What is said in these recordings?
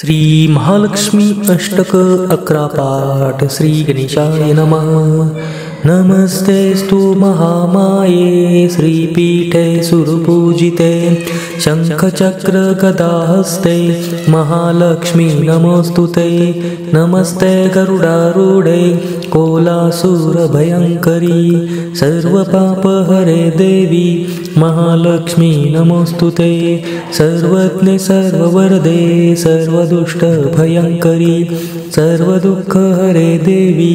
श्री महालक्ष्मी अष्टक 11 पाठ श्री गणेशाय नमः। नमस्तेस्तु महामाये श्रीपीठे सुरपूजिते शंखचक्र गदाहस्ते महालक्ष्मी नमोस्तुते। नमस्ते गरुडारूढे कोलासुरभयङ्करी सर्वपापहरे देवी महालक्ष्मी नमोस्तुते। सर्वज्ञे सर्ववरदे सर्वदुष्टभयङ्करी सर्वदुःखहरे देवी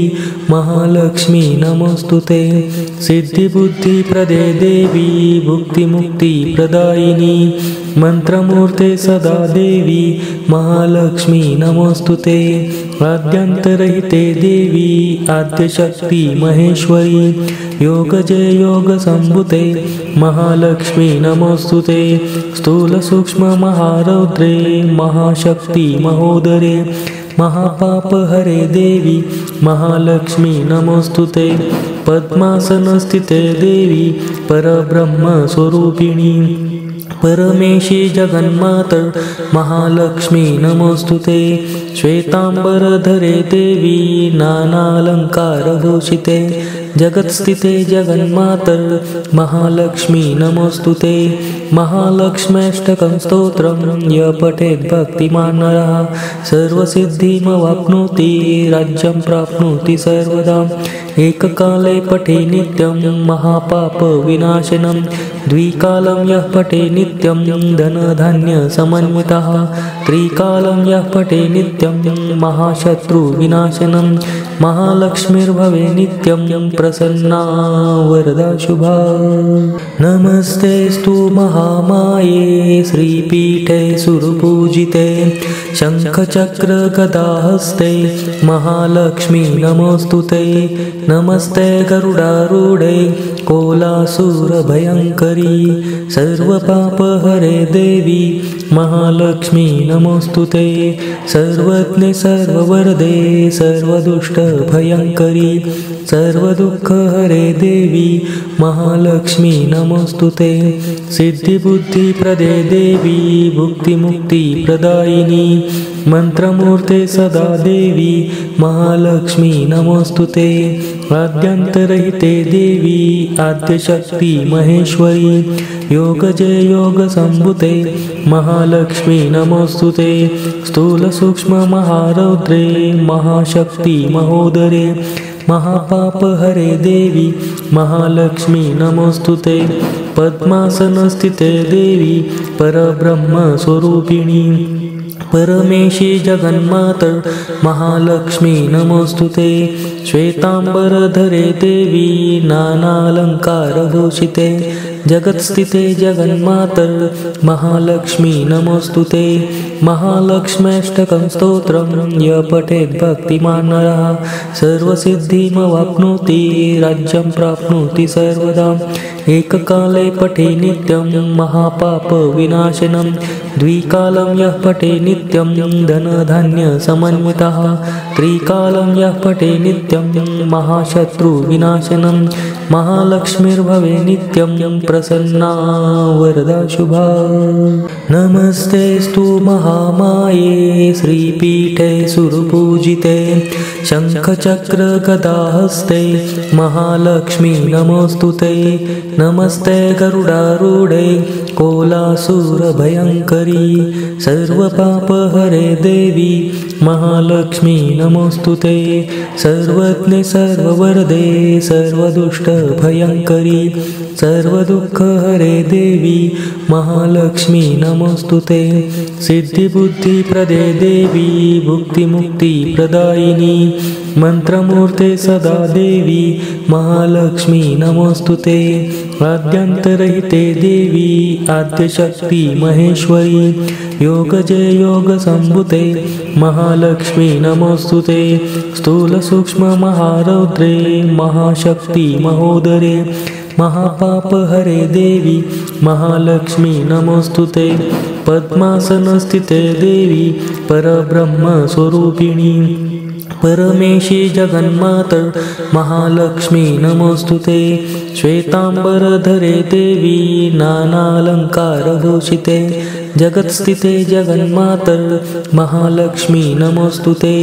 महालक्ष्मी नमोस्तुते। सिद्धिबुद्धिप्रदे देवी भुक्तिमुक्तिप्रदायिनी मंत्रमूर्ते सदा देवी महालक्ष्मी नमोस्तुते। आद्यन्तरहिते देवी आद्यशक्ति महेश्वरी योगजय योगसम्भुते महालक्ष्मी नमोस्तुते। स्थूलसूक्ष्म महारौद्रे महाशक्ति महोदरे महापापहरे देवी महालक्ष्मी नमोस्तुते। पद्मासनस्थिते देवी परब्रह्मस्वरूपिणी परमेशी जगन्मातर महालक्ष्मी नमोस्तुते। श्वेतांबरधरे देवी नानालंकारभूषिते जगत्स्थिते जगन्मातर महालक्ष्मी नमोस्तुते। महालक्ष्म्यष्टकं स्तोत्रं य पठेत् भक्तिमान् नरः सर्वसिद्धिमवाप्नोति राज्यं प्राप्नोति सर्वदा। एककाले पठे नित्यं महापापविनाशनं द्विकालं यः पठे नित्यं धनधान्यसमन्वितः त्रिकालं यः पठे नित्यं महाशत्रुविनाशनं महालक्ष्मीर्भवे नित्यं प्रसन्ना वरदा शुभा। नमस्तेस्तु महामाये श्रीपीठे सुरपूजिते शंखचक्र गदाहस्ते महालक्ष्मी नमोस्तुते। नमस्ते गरुडारूढे कोलासुरभयङ्करी सर्वपापहरे देवी महालक्ष्मी नमोस्तुते। सर्वज्ञे सर्ववरदे सर्वदुष्टभयङ्करी सर्वदुःखहरे देवी महालक्ष्मी नमोस्तुते। सिद्धिबुद्धिप्रदे देवी भुक्तिमुक्तिप्रदायिनी मंत्रमूर्ते सदा देवी महालक्ष्मी नमोस्तुते। आद्यन्तरहिते देवी आद्यशक्ति महेश्वरी योगजय योगसम्भुते महालक्ष्मी नमोस्तुते। स्थूलसूक्ष्म महारौद्रे महाशक्ति महोदरे महापापहरे देवी महालक्ष्मी नमोस्तुते। पद्मासनस्थिते देवी परब्रह्मस्वरूपिणी परमेशी जगन्मातर महालक्ष्मी नमोस्तुते। श्वेतांबरधरे देवी नानालंकारभूषिते जगत्स्थिते जगन्मातर महालक्ष्मी नमोस्तुते। महालक्ष्म्यष्टकं स्तोत्रं य पठेत् भक्तिमान् नरः सर्वसिद्धिमवाप्नोति राज्यं प्राप्नोति सर्वदा। एककाले पठे नित्यं महापापविनाशनं द्विकालं यः पठे नित्यं धनधान्यसमन्वितः त्रिकालं यः पठे नित्यं महाशत्रुविनाशनं महालक्ष्मीर्भवे नित्यं प्रसन्ना वरदा शुभा। नमस्तेस्तु महामाये श्रीपीठे सुरपूजिते शंखचक्र गदाहस्ते महालक्ष्मी नमोस्तुते। नमस्ते गरुडारूढे कोलासुरभयङ्करी सर्वपापहरे देवी महालक्ष्मी नमोस्तुते। सर्वज्ञे सर्ववरदे सर्वदुष्टभयङ्करी सर्वदुःखहरे देवी महालक्ष्मी नमोस्तुते। सिद्धिबुद्धिप्रदे देवी भुक्तिमुक्तिप्रदायिनी मंत्रमूर्ते सदा देवी महालक्ष्मी नमोस्तुते। आद्यन्तरहिते देवी आद्यशक्ति महेश्वरी योगजय योगसम्भुते महालक्ष्मी नमोस्तुते। स्थूलसूक्ष्म महारौद्रे महाशक्ति महोदरे महापापहरे देवी महालक्ष्मी नमोस्तुते। पद्मासनस्थिते देवी परब्रह्मस्वरूपिणी परमेशी जगन्मातर महालक्ष्मी नमोस्तुते। श्वेतांबरधरे देवी नानालंकारभूषिते जगत्स्थिते जगन्मातर महालक्ष्मी नमोस्तुते।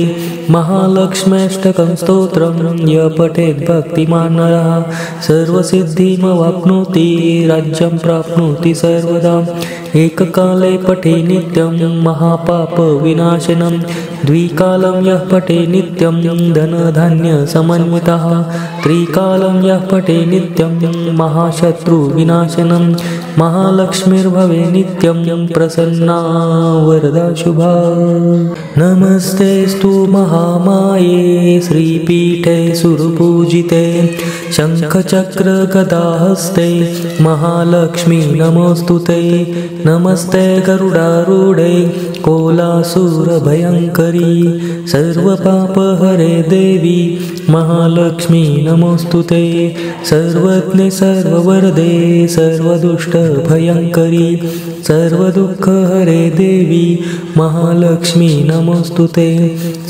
महालक्ष्म्यष्टकं स्तोत्रं य पठेत् भक्तिमान् नरः सर्वसिद्धिमवाप्नोति राज्यं प्राप्नोति सर्वदा। एककाले पठे नित्यं महापापविनाशनं द्विकालं यः पठे नित्यं धनधान्यसमन्वितः त्रिकालं यः पठे नित्यं महाशत्रुविनाशनं महालक्ष्मीर्भवे नित्यं प्रसन्ना वरदा शुभा। नमस्तेस्तु महामाये श्रीपीठे सुरपूजिते शङ्खचक्रगदाहस्ते महालक्ष्मी नमोस्तुते। नमस्ते गरुडारूढे कोलासुरभयङ्करी सर्वपापहरे देवी महालक्ष्मी नमोस्तुते। सर्वज्ञे सर्ववरदे सर्वदुष्टभयङ्करी सर्वदुःखहरे देवी महालक्ष्मी नमोस्तुते।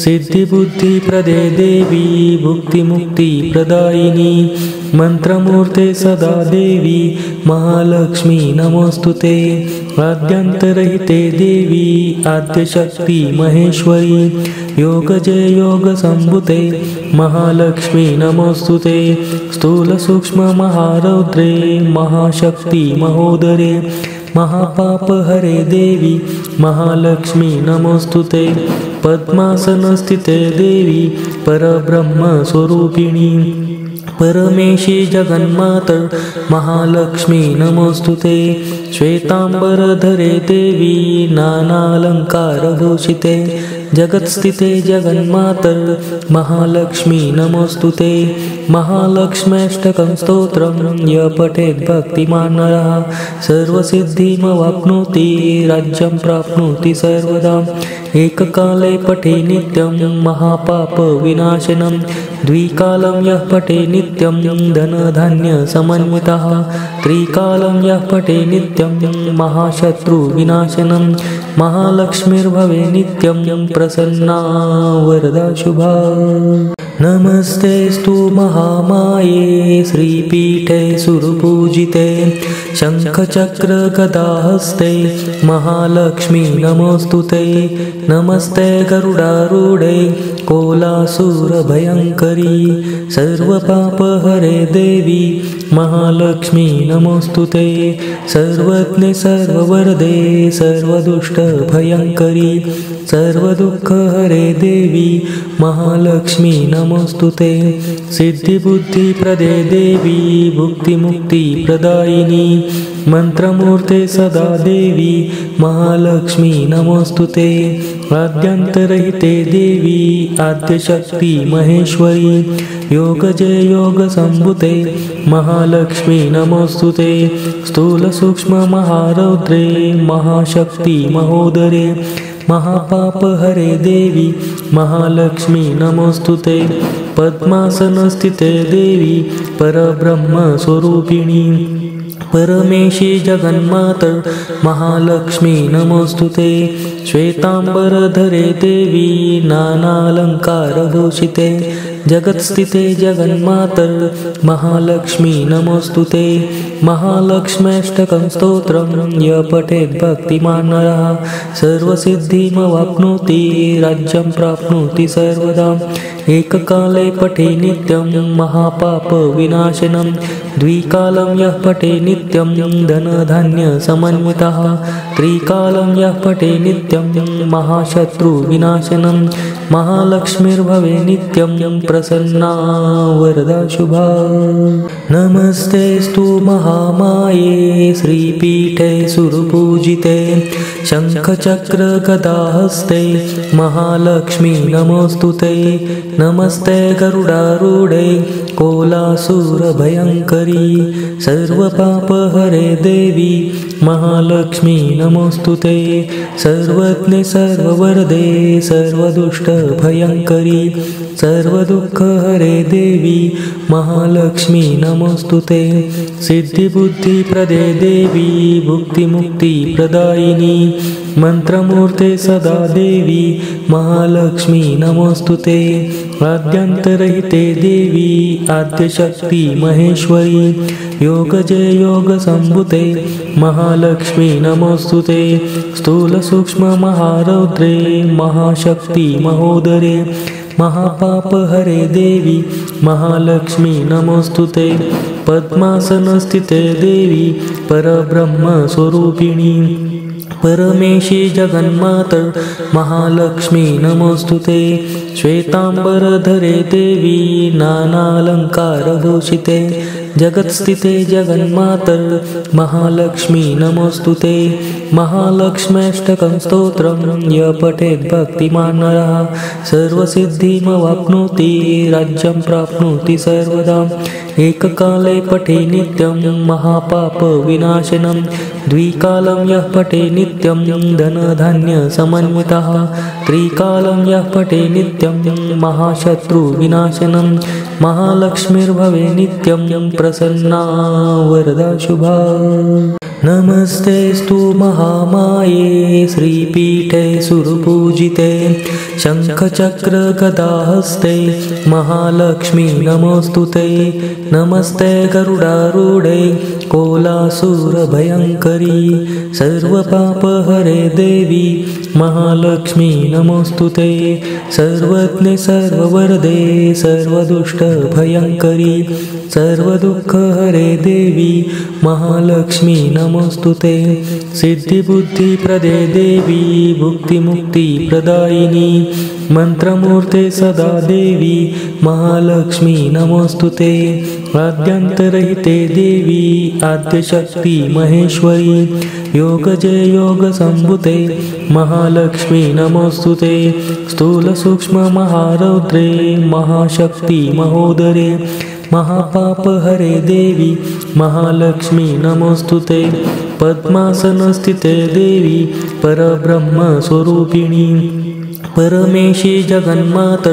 सिद्धिबुद्धिप्रदे देवी भुक्तिमुक्तिप्रदायिनी मंत्रमूर्ते सदा देवी महालक्ष्मी नमोस्तुते। आद्यन्तरहिते देवी आद्यशक्ति महेश्वरी योगजय योगसम्भुते महालक्ष्मी नमोस्तुते। स्थूलसूक्ष्ममहारौद्रे महाशक्ति महोदरे महापापहरे देवी महालक्ष्मी नमोस्तुते। पद्मासनस्थिते देवी परब्रह्मस्वरूपिणी परमेशी जगन्मातर महालक्ष्मी नमोस्तुते। श्वेतांबरधरे देवी नानालंकारभूषिते जगत्स्थिते जगन्मातर महालक्ष्मी नमोस्तुते। महालक्ष्म्यष्टकं स्तोत्रं य पठेत् भक्तिमान् नरः सर्वसिद्धिमवाप्नोति राज्यं प्राप्नोति सर्वदा। एककाले पठे नित्यं महापापविनाशनं द्विकालं यः पठे नित्यं धनधान्यसमन्वितः त्रिकालं यः पठे नित्यं महाशत्रुविनाशनं महालक्ष्मीर्भवे नित्यं प्रसन्ना वरदा शुभा। नमस्तेस्तु महामाये श्रीपीठे सुरपूजिते शङ्खचक्रगदाहस्ते महालक्ष्मी नमोस्तुते। नमस्ते गरुडारूढे कोलासुरभयङ्करी सर्वपापहरे देवी महालक्ष्मी नमोस्तुते। सर्वज्ञे सर्ववरदे सर्वदुष्टभयङ्करी सर्वदुःखहरे देवी महालक्ष्मी नमोस्तुते। सिद्धिबुद्धिप्रदे देवी भुक्तिमुक्तिप्रदायिनी मंत्रमूर्ते सदा देवी महालक्ष्मी नमोस्तुते। आद्यन्तरहिते देवी आद्यशक्ति महेश्वरी योगजय योगसम्भुते महालक्ष्मी नमोस्तुते। स्थूलसूक्ष्ममहारौद्रे महाशक्ति महोदरे महापापहरे देवी महालक्ष्मी नमोस्तुते। पद्मासनस्थिते देवी परब्रह्मस्वरूपिणी परमेशी जगन्मातर महालक्ष्मी नमोस्तुते। श्वेतांबरधरे देवी नानालंकारभूषिते जगत्स्थिते जगन्मातर महालक्ष्मी नमोस्तुते। महालक्ष्म्यष्टकं स्तोत्रं य पठेत् भक्तिमान् नरः सर्वसिद्धिमवाप्नोति राज्यं प्राप्नोति सर्वदा। एककाले पठे नित्यं महापापविनाशनं द्विकालं यः पठे नित्यं धनधान्यसमन्वितः त्रिकालं यः पठे नित्यं महाशत्रुविनाशनं महालक्ष्मीर्भवे नित्यं प्रसन्ना वरदा शुभा। नमस्तेस्तु महामाये श्रीपीठे सुरपूजिते शङ्खचक्रगदाहस्ते महालक्ष्मी नमोस्तुते। नमस्ते गरुडारूढे कोलासुरभयङ्करी सर्वपापहरे देवी महालक्ष्मी नमोस्तुते। सर्वज्ञे सर्ववरदे सर्वदुष्टभयङ्करी सर्वदुःखहरे देवी महालक्ष्मी नमोस्तुते। सिद्धिबुद्धिप्रदे देवी भुक्तिमुक्तिप्रदायिनी मंत्रमूर्ते सदा देवी महालक्ष्मी नमोस्तुते। आद्यन्तरहिते देवी आद्यशक्ति महेश्वरी योगजे योगसम्भुते महालक्ष्मी नमोऽस्तुते स्थूलसूक्ष्ममहारौद्रे महाशक्ति महोदरे महापापहरे देवी महालक्ष्मी नमोऽस्तुते पद्मासनस्थिते देवी परब्रह्मस्वरूपिणी परमेशी जगन्माता महालक्ष्मी नमोऽस्तुते श्वेतांबरधरे देवी नानालंकारभूषिते जगत्स्थिते जगन्माता महालक्ष्मी नमोऽस्तुते महालक्ष्म्यष्टकं स्तोत्रं य पठेत् भक्तिमान् नरः सर्वसिद्धिमवाप्नोति राज्यं प्राप्नोति सर्वदा एककाले पठे नित्यं महापापविनाशनं द्विकालं यः पठे नित्यं धनधान्यसमन्वितः त्रिकालं यः पठे नित्यं महाशत्रुविनाशनं महालक्ष्मीर्भवे नित्यं प्रसन्ना वरदा शुभा नमस्तेस्तु महामाये श्रीपीठे सुरपूजिते शङ्खचक्रगदाहस्ते महालक्ष्मी नमोऽस्तुते नमस्ते गरुडारूढे कोलासुरभयङ्करी सर्वपापहरे देवी महालक्ष्मी नमोऽस्तुते सर्वज्ञे सर्ववरदे सर्वदुष्टभयङ्करी सर्वदुःखहरे देवी महालक्ष्मी नमोऽस्तुते सिद्धिबुद्धिप्रदे देवी भुक्तिमुक्तिप्रदायिनी मंत्रमूर्ते सदा देवी महालक्ष्मी नमोऽस्तुते आद्यन्तरहिते देवी आद्यशक्ति महेश्वरी योगजे योगसम्भुते महालक्ष्मी नमोऽस्तुते स्थूलसूक्ष्ममहारौद्रे महाशक्ति महोदरे महापापहरे देवी महालक्ष्मी नमोऽस्तुते पद्मासनस्थिते देवी परब्रह्मस्वरूपिणी परमेशी जगन्माता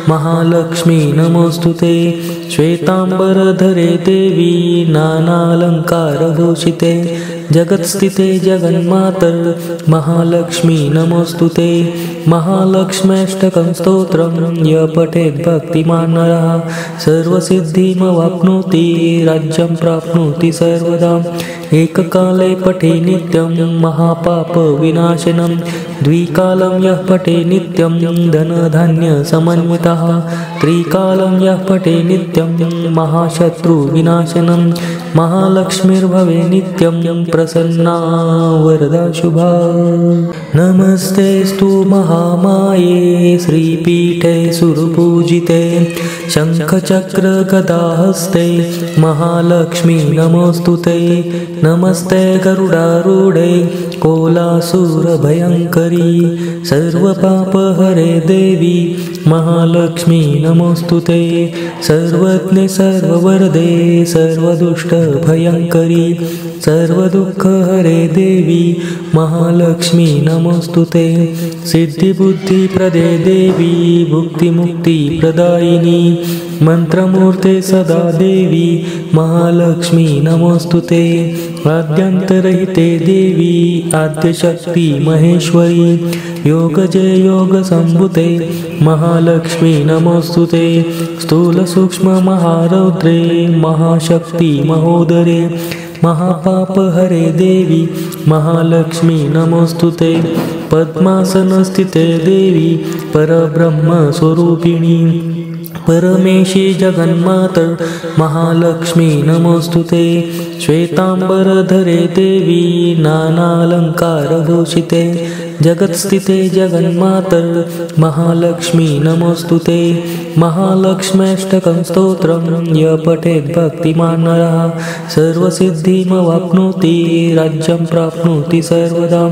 महालक्ष्मी नमोऽस्तुते श्वेतांबरधरे देवी नानालंकारभूषिते जगत्स्थिते जगन्माता महालक्ष्मी नमोऽस्तुते महालक्ष्म्यष्टकं स्तोत्रं य पठेत् भक्तिमान् नरः सर्वसिद्धिमवाप्नोति राज्यं प्राप्नोति सर्वदा एककाले पठे नित्यं महापापविनाशनं द्विकालं यः पठे नित्यं धनधान्यसमन्वितः त्रिकालं यः पठे नित्यं महाशत्रुविनाशनं महालक्ष्मीर्भवे नित्यं प्रसन्ना वरदा शुभा नमस्तेस्तु महामाये श्रीपीठे सुरपूजिते शङ्खचक्रगदाहस्ते महालक्ष्मी नमोऽस्तुते नमस्ते गरुडारूढे कोलासुरभयङ्करी सर्वपापहरे देवी महालक्ष्मी नमोऽस्तुते सर्वज्ञे सर्ववरदे सर्वदुष्टभयङ्करी सर्वदुःखहरे देवी महालक्ष्मी नमोऽस्तुते सिद्धिबुद्धिप्रदे देवी भुक्तिमुक्तिप्रदायिनी मंत्रमूर्ते सदा देवी महालक्ष्मी नमोऽस्तुते आद्यन्तरहिते देवी आद्यशक्ति महेश्वरी योगजे योगसम्भुते महालक्ष्मी नमोऽस्तुते स्थूलसूक्ष्ममहारौद्रे महाशक्ति महोदरे महापापहरे देवी महालक्ष्मी नमोऽस्तुते पद्मासनस्थिते देवी परब्रह्मस्वरूपिणी परमेशी जगन्माता महालक्ष्मी नमोऽस्तुते श्वेतांबरधरे देवी नानालंकारभूषिते जगत्स्थिते जगन्माता महालक्ष्मी नमोऽस्तुते महालक्ष्म्यष्टकं स्तोत्रं य पठेत् भक्तिमान् नरः सर्वसिद्धिमवाप्नोति राज्यं प्राप्नोति सर्वदा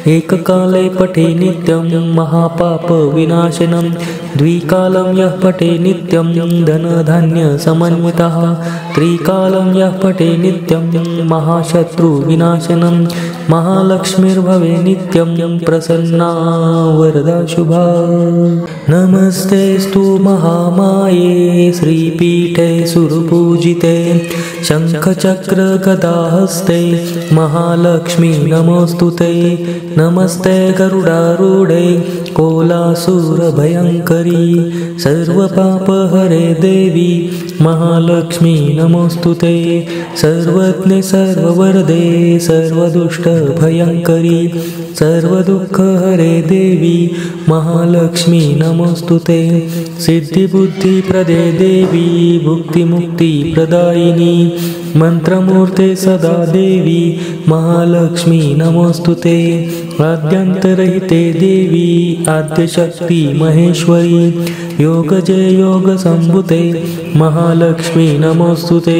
एककाले पठे नित्यं महापापविनाशनं द्विकालं यः पठे नित्यं धनधान्यसमन्वितः त्रिकालं यः पठे नित्यं महाशत्रुविनाशनं महालक्ष्मीर्भवे नित्यं प्रसन्ना वरदा शुभा नमस्तेस्तु महामाये श्रीपीठे सुरपूजिते शङ्खचक्रगदाहस्ते महालक्ष्मी नमोऽस्तुते नमस्ते गरुडारूढे कोलासुरभयङ्करी सर्वपापहरे देवी महालक्ष्मी नमोस्तुते सर्वज्ञे सर्ववरदे सर्वदुष्टभयङ्करी सर्वदुःखहरे देवी महालक्ष्मी नमोस्तुते सिद्धिबुद्धिप्रदे देवी भुक्तिमुक्तिप्रदायिनी मंत्रमूर्ते सदा देवी महालक्ष्मी नमोस्तुते आद्यन्तरहिते देवी आद्यशक्ति महेश्वरी योगजय योगसम्भुते महालक्ष्मी नमोस्तुते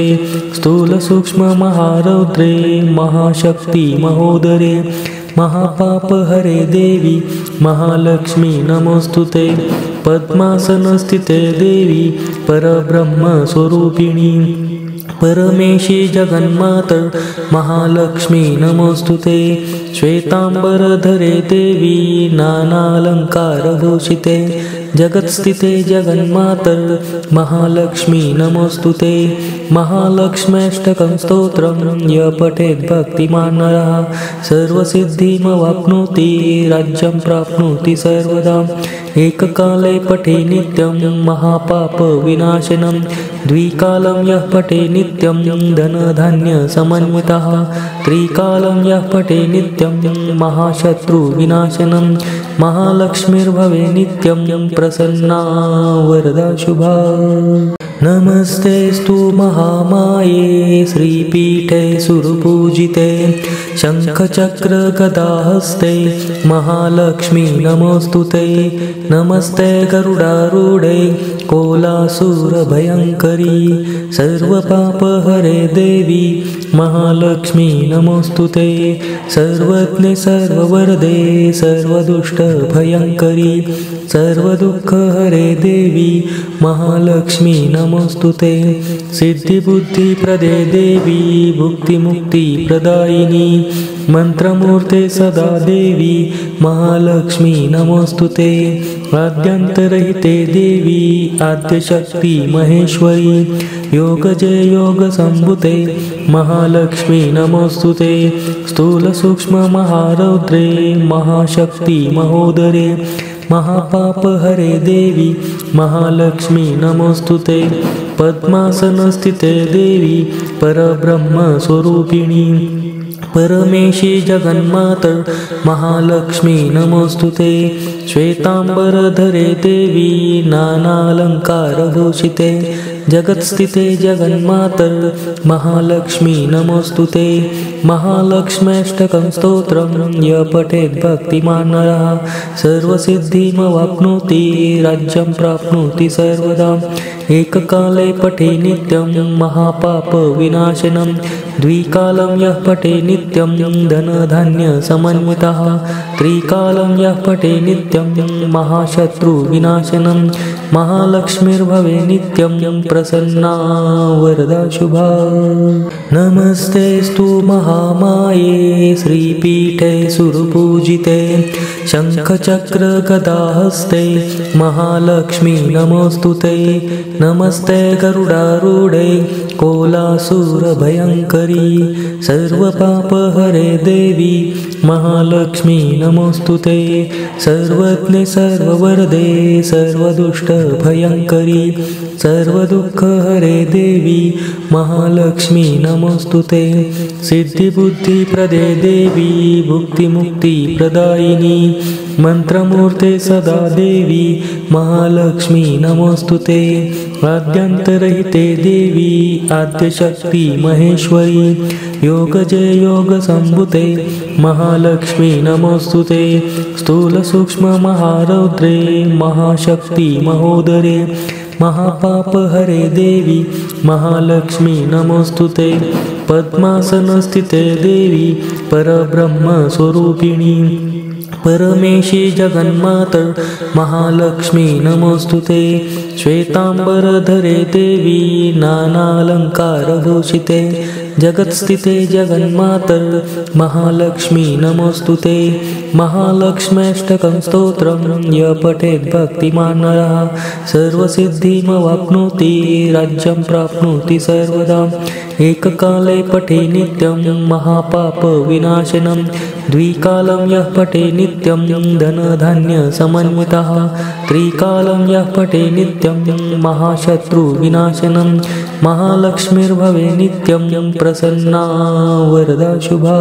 स्थूलसूक्ष्ममहारौद्रे महाशक्ति महोदरे महापापहरे देवी महालक्ष्मी नमोस्तुते पद्मासनस्थिते देवी परब्रह्मस्वरूपिणी परमेशी जगन्माता महालक्ष्मी नमोस्तुते श्वेतांबरधरे देवी नानालंकारभूषिते जगत्स्थिते जगन्माता महालक्ष्मी नमोस्तुते महालक्ष्म्यष्टकं स्तोत्रं य पठेत् भक्तिमान् नरः सर्वसिद्धिमवाप्नोति राज्यं प्राप्नोति सर्वदा एककाले पठे नित्यं महापापविनाशनं द्विकालं यः पठे नित्यं धनधान्यसमन्वितः त्रिकालं यः पठे नित्यं महाशत्रुविनाशनं महालक्ष्मीर्भवे नित्यं प्रसन्ना वरदा शुभा नमस्तेस्तु महामाये श्रीपीठे सुरपूजिते शङ्खचक्रगदाहस्ते महालक्ष्मी नमोस्तुते नमस्ते गरुडारूढे कोलासुरभयङ्करी सर्वपापहरे देवी महालक्ष्मी नमोस्तुते सर्वज्ञे सर्ववरदे सर्वदुष्टभयङ्करी सर्वदुःखहरे देवी महालक्ष्मी नमोस्तुते सिद्धिबुद्धिप्रदे देवी भुक्तिमुक्तिप्रदायिनी मंत्रमूर्ते सदा देवी महालक्ष्मी नमोस्तुते आद्यन्तरहिते देवी आद्यशक्ति महेश्वरी योगजय योगसम्भुते महालक्ष्मी नमोस्तुते स्थूलसूक्ष्ममहारौद्रे महाशक्ति महोदरे महापापहरे देवी महालक्ष्मी नमोस्तुते पद्मासनस्थिते देवी परब्रह्मस्वरूपिणी परमेशी जगन्माता महालक्ष्मी नमोस्तुते श्वेतांबरधरे देवी नानालंकारभूषिते जगत्स्थिते जगन्माता महालक्ष्मी नमोस्तुते महालक्ष्म्यष्टकं स्तोत्रं य पठेत् भक्तिमान् नरः सर्वसिद्धिमवाप्नोति राज्यं प्राप्नोति सर्वदा एककाले पठे नित्यं महापापविनाशनं द्विकालं यः पठे नित्यं धनधान्यसमन्वितः त्रिकालं यः पठे नित्यं महाशत्रुविनाशनं महालक्ष्मीर्भवे नित्यं प्रसन्ना वरदा शुभा नमस्तेस्तु महामाये श्रीपीठे सुरपूजिते शङ्खचक्रगदाहस्ते महालक्ष्मी नमोस्तुते नमस्ते गरुडारूढे कोलासुरभयङ्करी सर्वपापहरे देवी महालक्ष्मी नमोस्तुते सर्वज्ञे सर्ववरदे सर्वदुष्टभयङ्करी सर्वदुःखहरे देवी महालक्ष्मी नमोस्तुते सिद्धिबुद्धिप्रदे देवी भुक्तिमुक्तिप्रदायिनी मंत्रमूर्ते सदा देवी महालक्ष्मी नमोस्तुते आद्यन्तरहिते देवी आद्यशक्ति महेश्वरी योगजय योगसम्भुते महालक्ष्मी नमोस्तुते स्थूलसूक्ष्ममहारौद्रे महाशक्ति महोदरे महापापहरे देवी महालक्ष्मी नमोस्तुते पद्मासनस्थिते देवी परब्रह्मस्वरूपिणी परमेशी जगन्माता महालक्ष्मी नमोस्तुते श्वेतांबरधरे देवी नानालंकारभूषिते जगत्स्थिते जगन्मातर महालक्ष्मी नमोस्तुते। महालक्ष्म्यष्टकं स्तोत्रं य पठेत् भक्तिमान् नरः सर्वसिद्धिमवाप्नोति राज्यं प्राप्नोति सर्वदा। एककाले पठे नित्यं महापापविनाशनं द्विकालं यः पठे नित्यं धनधान्यसमन्वितः त्रिकालं यः पठे नित्यं महाशत्रुविनाशनं महालक्ष्मीर्भवे नित्यं प्रसन्ना वरदा शुभा।